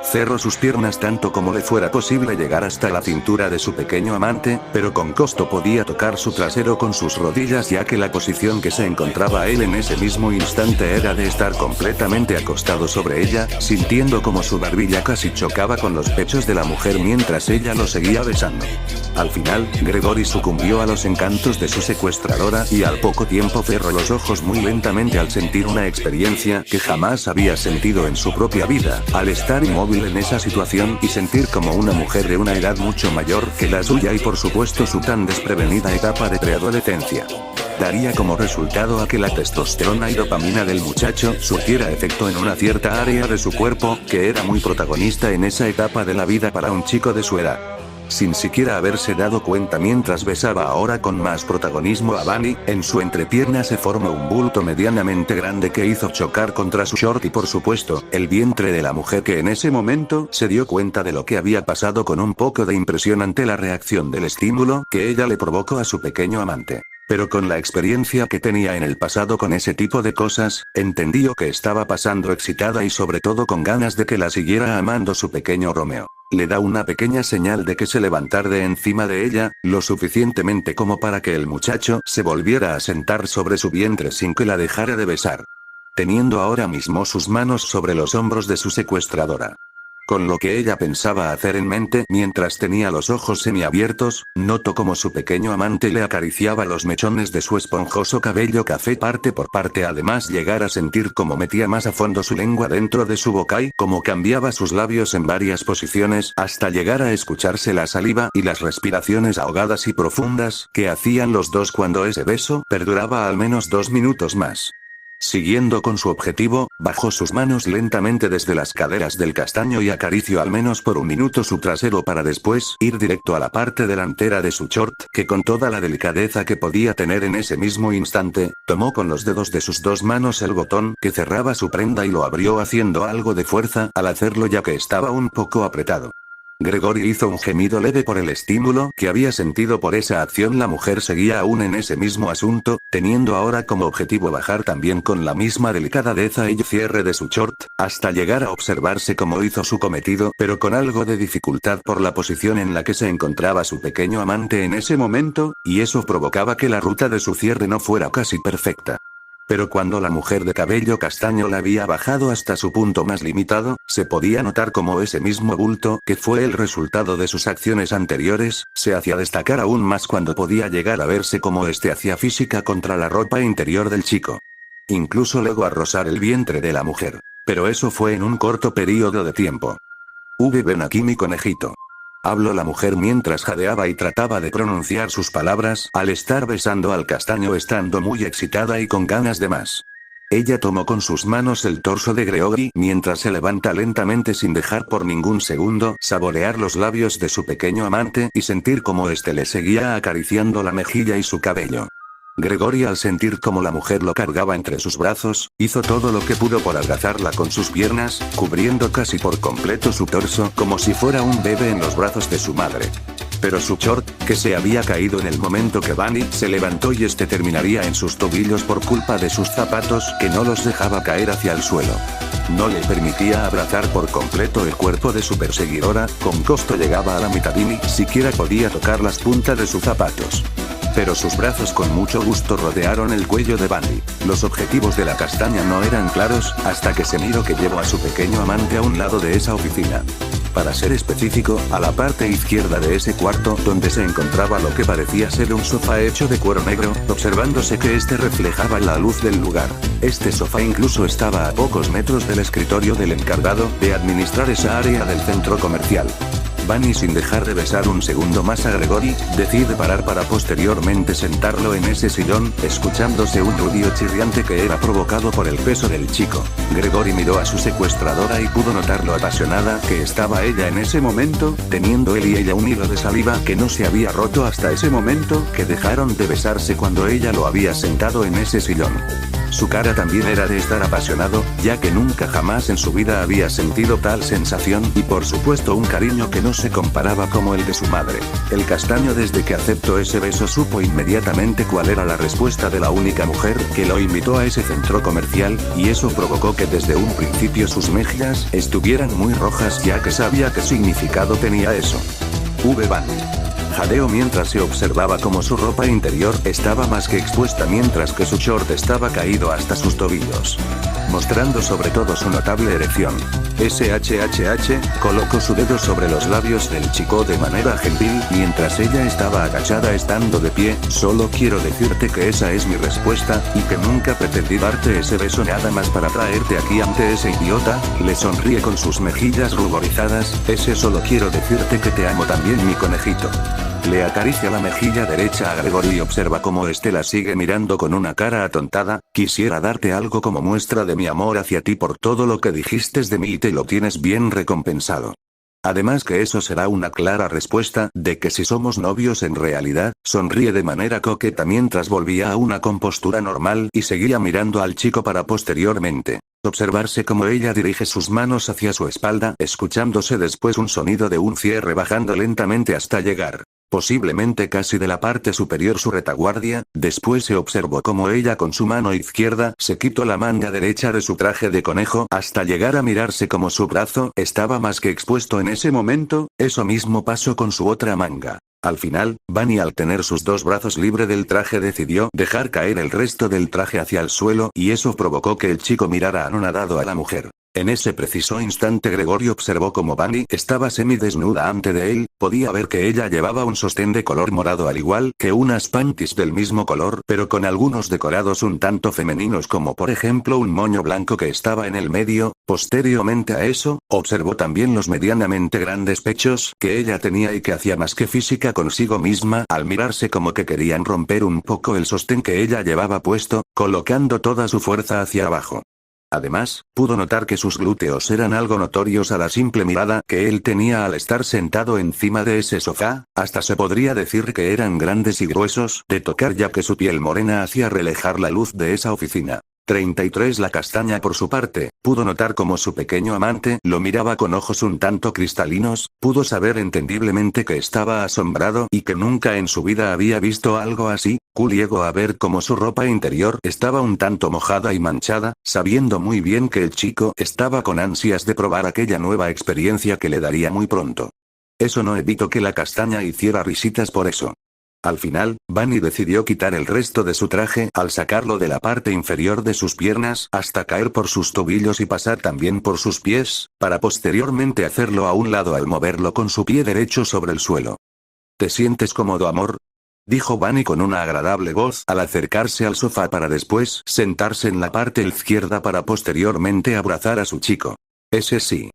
Speaker 1: Cerró sus piernas tanto como le fuera posible llegar hasta la cintura de su pequeño amante, pero con costo podía tocar su trasero con sus rodillas ya que la posición que se encontraba él en ese mismo instante era de estar completamente acostado sobre ella, sintiendo como su barbilla casi chocaba con los pechos de la mujer mientras ella lo seguía besando. Al final, Gregory sucumbió a los encantos de su secuestradora y al poco tiempo cerró los ojos muy lentamente al sentir una experiencia que jamás había sentido en su propia vida, al estar inmóvil en esa situación y sentir como una mujer de una edad mucho mayor que la suya y por supuesto su tan desprevenida etapa de preadolescencia. Daría como resultado a que la testosterona y dopamina del muchacho surtiera efecto en una cierta área de su cuerpo, que era muy protagonista en esa etapa de la vida para un chico de su edad. Sin siquiera haberse dado cuenta mientras besaba ahora con más protagonismo a Bunny, en su entrepierna se formó un bulto medianamente grande que hizo chocar contra su short y por supuesto, el vientre de la mujer que en ese momento se dio cuenta de lo que había pasado con un poco de impresión ante la reacción del estímulo que ella le provocó a su pequeño amante. Pero con la experiencia que tenía en el pasado con ese tipo de cosas, entendió que estaba pasando excitada y sobre todo con ganas de que la siguiera amando su pequeño Romeo. Le da una pequeña señal de que se levantar de encima de ella, lo suficientemente como para que el muchacho se volviera a sentar sobre su vientre sin que la dejara de besar. Teniendo ahora mismo sus manos sobre los hombros de su secuestradora. Con lo que ella pensaba hacer en mente mientras tenía los ojos semiabiertos, notó como su pequeño amante le acariciaba los mechones de su esponjoso cabello café parte por parte, además llegar a sentir cómo metía más a fondo su lengua dentro de su boca y cómo cambiaba sus labios en varias posiciones hasta llegar a escucharse la saliva y las respiraciones ahogadas y profundas que hacían los dos cuando ese beso perduraba al menos 2 minutos más. Siguiendo con su objetivo, bajó sus manos lentamente desde las caderas del castaño y acarició al menos por un minuto su trasero para después ir directo a la parte delantera de su short, que con toda la delicadeza que podía tener en ese mismo instante, tomó con los dedos de sus dos manos el botón que cerraba su prenda y lo abrió haciendo algo de fuerza al hacerlo ya que estaba un poco apretado. Gregory hizo un gemido leve por el estímulo que había sentido por esa acción. La mujer seguía aún en ese mismo asunto, teniendo ahora como objetivo bajar también con la misma delicadeza el cierre de su short, hasta llegar a observarse cómo hizo su cometido, pero con algo de dificultad por la posición en la que se encontraba su pequeño amante en ese momento, y eso provocaba que la ruta de su cierre no fuera casi perfecta. Pero cuando la mujer de cabello castaño la había bajado hasta su punto más limitado, se podía notar como ese mismo bulto, que fue el resultado de sus acciones anteriores, se hacía destacar aún más cuando podía llegar a verse como este hacía física contra la ropa interior del chico. Incluso llegó a rozar el vientre de la mujer. Pero eso fue en un corto periodo de tiempo. Ven aquí mi conejito. Habló la mujer mientras jadeaba y trataba de pronunciar sus palabras al estar besando al castaño estando muy excitada y con ganas de más. Ella tomó con sus manos el torso de Gregory mientras se levanta lentamente sin dejar por ningún segundo saborear los labios de su pequeño amante y sentir cómo éste le seguía acariciando la mejilla y su cabello. Gregory, al sentir cómo la mujer lo cargaba entre sus brazos, hizo todo lo que pudo por abrazarla con sus piernas, cubriendo casi por completo su torso como si fuera un bebé en los brazos de su madre. Pero su short, que se había caído en el momento que Bunny se levantó y este terminaría en sus tobillos por culpa de sus zapatos que no los dejaba caer hacia el suelo. No le permitía abrazar por completo el cuerpo de su perseguidora, con costo llegaba a la mitad y ni siquiera podía tocar las puntas de sus zapatos. pero sus brazos con mucho gusto rodearon el cuello de Bunny. Los objetivos de la castaña no eran claros, hasta que se miró que llevó a su pequeño amante a un lado de esa oficina. Para ser específico, a la parte izquierda de ese cuarto, donde se encontraba lo que parecía ser un sofá hecho de cuero negro, observándose que este reflejaba la luz del lugar. Este sofá incluso estaba a pocos metros del escritorio del encargado de administrar esa área del centro comercial. Bunny, sin dejar de besar un segundo más a Gregory, decide parar para posteriormente sentarlo en ese sillón, escuchándose un ruido chirriante que era provocado por el peso del chico. Gregory miró a su secuestradora y pudo notar lo apasionada que estaba ella en ese momento, teniendo él y ella un hilo de saliva que no se había roto hasta ese momento que dejaron de besarse cuando ella lo había sentado en ese sillón. Su cara también era de estar apasionado, ya que nunca jamás en su vida había sentido tal sensación y por supuesto un cariño que no se comparaba como el de su madre. El castaño, desde que aceptó ese beso, supo inmediatamente cuál era la respuesta de la única mujer que lo invitó a ese centro comercial, y eso provocó que desde un principio sus mejillas estuvieran muy rojas, ya que sabía qué significado tenía eso. Bunny jadeó mientras se observaba como su ropa interior estaba más que expuesta, mientras que su short estaba caído hasta sus tobillos, mostrando sobre todo su notable erección. SHHH, colocó su dedo sobre los labios del chico de manera gentil, mientras ella estaba agachada estando de pie. Solo quiero decirte que esa es mi respuesta, y que nunca pretendí darte ese beso nada más para traerte aquí ante ese idiota. Le sonríe con sus mejillas ruborizadas. Ese solo quiero decirte que te amo también, mi conejito. Le acaricia la mejilla derecha a Gregory y observa cómo este la sigue mirando con una cara atontada. Quisiera darte algo como muestra de mi amor hacia ti por todo lo que dijiste de mí, y te lo tienes bien recompensado. Además que eso será una clara respuesta de que si somos novios en realidad. Sonríe de manera coqueta mientras volvía a una compostura normal y seguía mirando al chico para posteriormente observarse cómo ella dirige sus manos hacia su espalda, escuchándose después un sonido de un cierre bajando lentamente hasta llegar posiblemente casi de la parte superior su retaguardia. Después se observó cómo ella con su mano izquierda se quitó la manga derecha de su traje de conejo hasta llegar a mirarse como su brazo estaba más que expuesto en ese momento. Eso mismo pasó con su otra manga. Al final, Bunny, al tener sus dos brazos libre del traje, decidió dejar caer el resto del traje hacia el suelo, y eso provocó que el chico mirara anonadado a la mujer. En ese preciso instante Gregory observó cómo Bunny estaba semidesnuda ante de él. Podía ver que ella llevaba un sostén de color morado al igual que unas panties del mismo color, pero con algunos decorados un tanto femeninos, como por ejemplo un moño blanco que estaba en el medio. Posteriormente a eso, observó también los medianamente grandes pechos que ella tenía y que hacía más que física consigo misma al mirarse como que querían romper un poco el sostén que ella llevaba puesto, colocando toda su fuerza hacia abajo. Además, pudo notar que sus glúteos eran algo notorios a la simple mirada que él tenía al estar sentado encima de ese sofá. Hasta se podría decir que eran grandes y gruesos de tocar, ya que su piel morena hacía reflejar la luz de esa oficina. 33 La castaña, por su parte, pudo notar como su pequeño amante lo miraba con ojos un tanto cristalinos. Pudo saber entendiblemente que estaba asombrado y que nunca en su vida había visto algo así. Llegó a ver cómo su ropa interior estaba un tanto mojada y manchada, sabiendo muy bien que el chico estaba con ansias de probar aquella nueva experiencia que le daría muy pronto. Eso no evitó que la castaña hiciera risitas por eso. Al final, Bunny decidió quitar el resto de su traje al sacarlo de la parte inferior de sus piernas hasta caer por sus tobillos y pasar también por sus pies, para posteriormente hacerlo a un lado al moverlo con su pie derecho sobre el suelo. ¿Te sientes cómodo, amor?, dijo Bunny con una agradable voz al acercarse al sofá para después sentarse en la parte izquierda para posteriormente abrazar a su chico. Ese sí,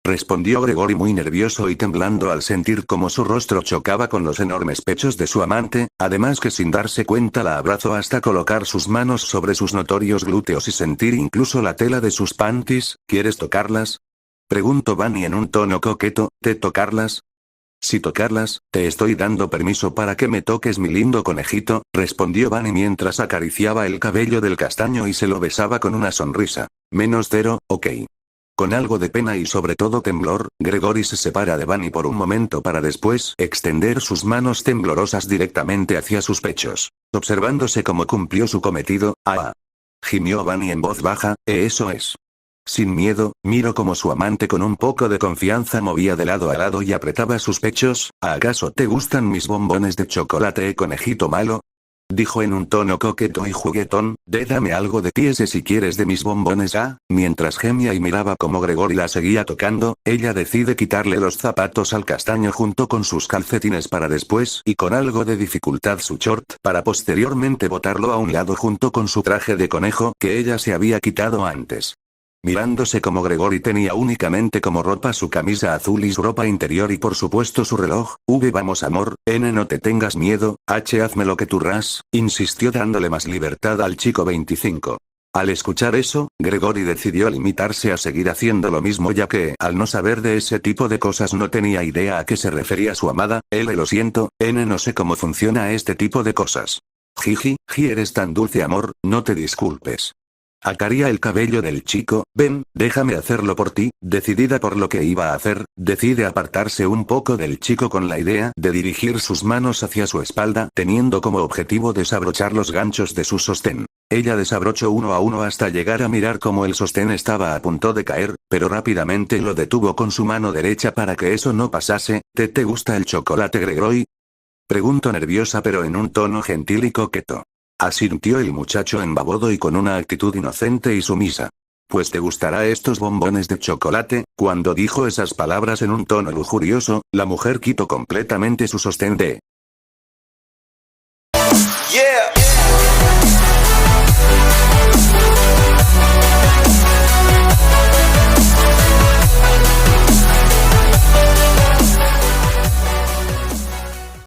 Speaker 1: respondió Gregory muy nervioso y temblando al sentir cómo su rostro chocaba con los enormes pechos de su amante. Además que sin darse cuenta la abrazó hasta colocar sus manos sobre sus notorios glúteos y sentir incluso la tela de sus panties. ¿Quieres tocarlas?, preguntó Bunny en un tono coqueto. ¿Te tocarlas? Si tocarlas, te estoy dando permiso para que me toques, mi lindo conejito, respondió Bunny mientras acariciaba el cabello del castaño y se lo besaba con una sonrisa. -0, ok. Con algo de pena y sobre todo temblor, Gregory se separa de Bunny por un momento para después extender sus manos temblorosas directamente hacia sus pechos, observándose cómo cumplió su cometido. Gimió Bunny en voz baja. Eso es. Sin miedo, miró como su amante con un poco de confianza movía de lado a lado y apretaba sus pechos. ¿Acaso te gustan mis bombones de chocolate, conejito malo? Dijo en un tono coqueto y juguetón, dame algo de ti ese si quieres de mis bombones. Mientras gemía y miraba como Gregory la seguía tocando, ella decide quitarle los zapatos al castaño junto con sus calcetines para después y con algo de dificultad su short para posteriormente botarlo a un lado junto con su traje de conejo que ella se había quitado antes. Mirándose como Gregory tenía únicamente como ropa su camisa azul y su ropa interior y por supuesto su reloj. Vamos amor, N no te tengas miedo, H hazme lo que tú ras, insistió dándole más libertad al chico 25. Al escuchar eso, Gregory decidió limitarse a seguir haciendo lo mismo ya que, al no saber de ese tipo de cosas no tenía idea a qué se refería su amada. Lo siento, N no sé cómo funciona este tipo de cosas. Jiji, eres tan dulce amor, no te disculpes. Acaricia el cabello del chico, ven, déjame hacerlo por ti. Decidida por lo que iba a hacer, decide apartarse un poco del chico con la idea de dirigir sus manos hacia su espalda teniendo como objetivo desabrochar los ganchos de su sostén. Ella desabrochó uno a uno hasta llegar a mirar cómo el sostén estaba a punto de caer, pero rápidamente lo detuvo con su mano derecha para que eso no pasase. ¿Te gusta el chocolate Gregory? Preguntó nerviosa pero en un tono gentil y coqueto. Asintió el muchacho embabodo y con una actitud inocente y sumisa. Pues te gustará estos bombones de chocolate. Cuando dijo esas palabras en un tono lujurioso, la mujer quitó completamente su sostén de... Yeah.